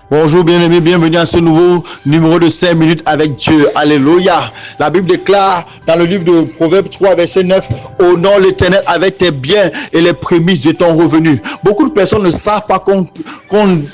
Bonjour bien-aimés, bienvenue à ce nouveau numéro de 5 minutes avec Dieu. Alléluia. La Bible déclare dans le livre de Proverbes 3 verset 9, honore l'Éternel avec tes biens et les prémices de ton revenu. Beaucoup de personnes ne savent pas qu'on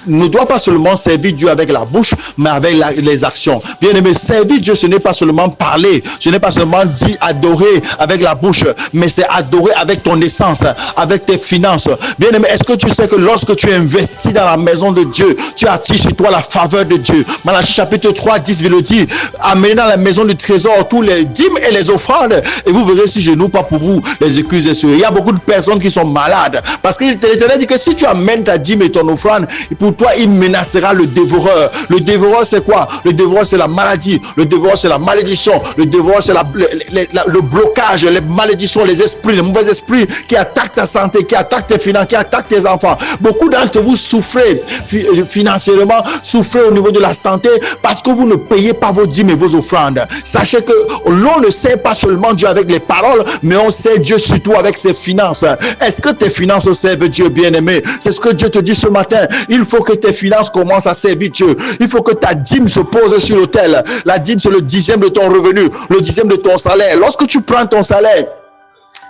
ne doit pas seulement servir Dieu avec la bouche, mais avec les actions. Bien-aimés, servir Dieu, ce n'est pas seulement parler, ce n'est pas seulement dire adorer avec la bouche, mais c'est adorer avec ton essence, avec tes finances. Bien-aimé, est-ce que tu sais que lorsque tu investis dans la maison de Dieu, tu attires sur toi la faveur de Dieu? Malachie chapitre 3, 10 le dit, amenez dans la maison du trésor tous les dîmes et les offrandes, et vous verrez si je n'ouvre pas pour vous les excuses des cieux. Il y a beaucoup de personnes qui sont malades, parce que l'Éternel dit que si tu amènes ta dîme et ton offrande, pour toi, il menacera le dévoreur. Le dévoreur, c'est quoi? Le dévoreur, c'est la maladie. Le dévoreur, c'est la malédiction. Le dévoreur, c'est le blocage, les malédictions, les esprits, les mauvais esprits qui attaquent ta santé, qui attaquent tes finances, qui attaquent tes enfants. Beaucoup d'entre vous souffrez financièrement, souffrez au niveau de la santé parce que vous ne payez pas vos dîmes et vos offrandes. Sachez que l'on ne sait pas seulement Dieu avec les paroles, mais on sait Dieu surtout avec ses finances. Est-ce que tes finances servent Dieu, bien-aimé? C'est ce que Dieu te dit ce matin. Il faut que tes finances commencent à servir Dieu. Il faut que ta dîme se pose sur l'autel. La dîme, c'est le 10e de ton revenu, le 10e de ton salaire. Lorsque tu prends ton salaire,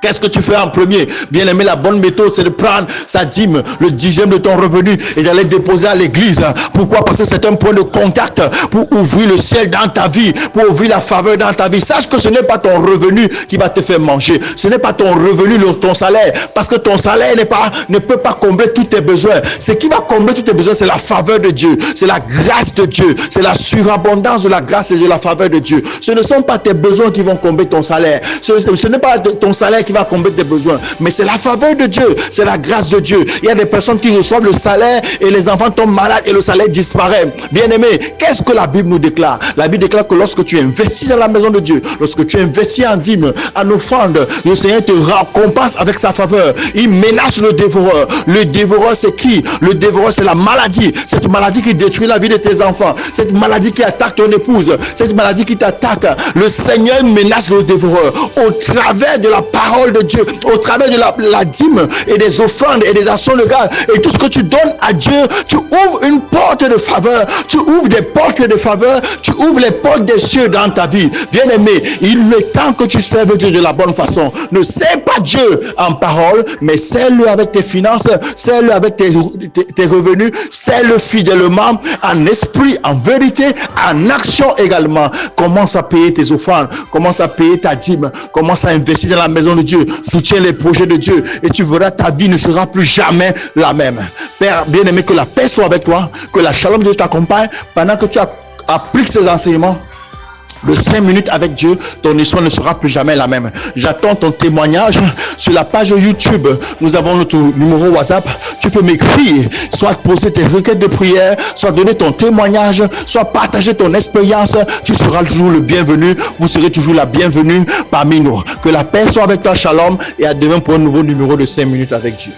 qu'est-ce que tu fais en premier? Bien aimé, la bonne méthode, c'est de prendre sa dîme, le 10e de ton revenu, et d'aller déposer à l'église. Pourquoi? Parce que c'est un point de contact pour ouvrir le ciel dans ta vie, pour ouvrir la faveur dans ta vie. Sache que ce n'est pas ton revenu qui va te faire manger. Ce n'est pas ton revenu, ton salaire, parce que ton salaire ne peut pas combler tous tes besoins. Ce qui va combler tous tes besoins, c'est la faveur de Dieu, c'est la grâce de Dieu, c'est la surabondance de la grâce et de la faveur de Dieu. Ce ne sont pas tes besoins qui vont combler ton salaire. Ce n'est pas ton salaire qui va combler tes besoins, mais c'est la faveur de Dieu, c'est la grâce de Dieu. Il y a des personnes qui reçoivent le salaire et les enfants tombent malades et le salaire disparaît. Bien aimé, qu'est-ce que la Bible nous déclare? La Bible déclare que lorsque tu investis dans la maison de Dieu, lorsque tu investis en dîme, en offrande, le Seigneur te récompense avec sa faveur. Il menace le dévoreur. Le dévoreur, c'est qui? Le dévoreur, c'est la maladie. Cette maladie qui détruit la vie de tes enfants, cette maladie qui attaque ton épouse, cette maladie qui t'attaque. Le Seigneur menace le dévoreur au travers de la parole de Dieu, au travers de la dîme et des offrandes et des actions de grâce et tout ce que tu donnes à Dieu. Tu ouvres une porte de faveur, tu ouvres des portes de faveur, tu ouvres les portes des cieux dans ta vie. Bien aimé, il est temps que tu serves Dieu de la bonne façon. Ne sers pas Dieu en parole, mais sers-le avec tes finances, sers-le avec tes revenus, sers-le fidèlement en esprit, en vérité, en action également. Commence à payer tes offrandes, commence à payer ta dîme, commence à investir dans la maison de Dieu, soutiens les projets de Dieu et tu verras, ta vie ne sera plus jamais la même. Père bien-aimé, que la paix soit avec toi, que la shalom de Dieu t'accompagne pendant que tu appliques ces enseignements de 5 minutes avec Dieu. Ton histoire ne sera plus jamais la même. J'attends ton témoignage sur la page YouTube. Nous avons notre numéro WhatsApp. Tu peux m'écrire, soit poser tes requêtes de prière, soit donner ton témoignage, soit partager ton expérience. Tu seras toujours le bienvenu. Vous serez toujours la bienvenue parmi nous. Que la paix soit avec toi. Shalom, et à demain pour un nouveau numéro de 5 minutes avec Dieu.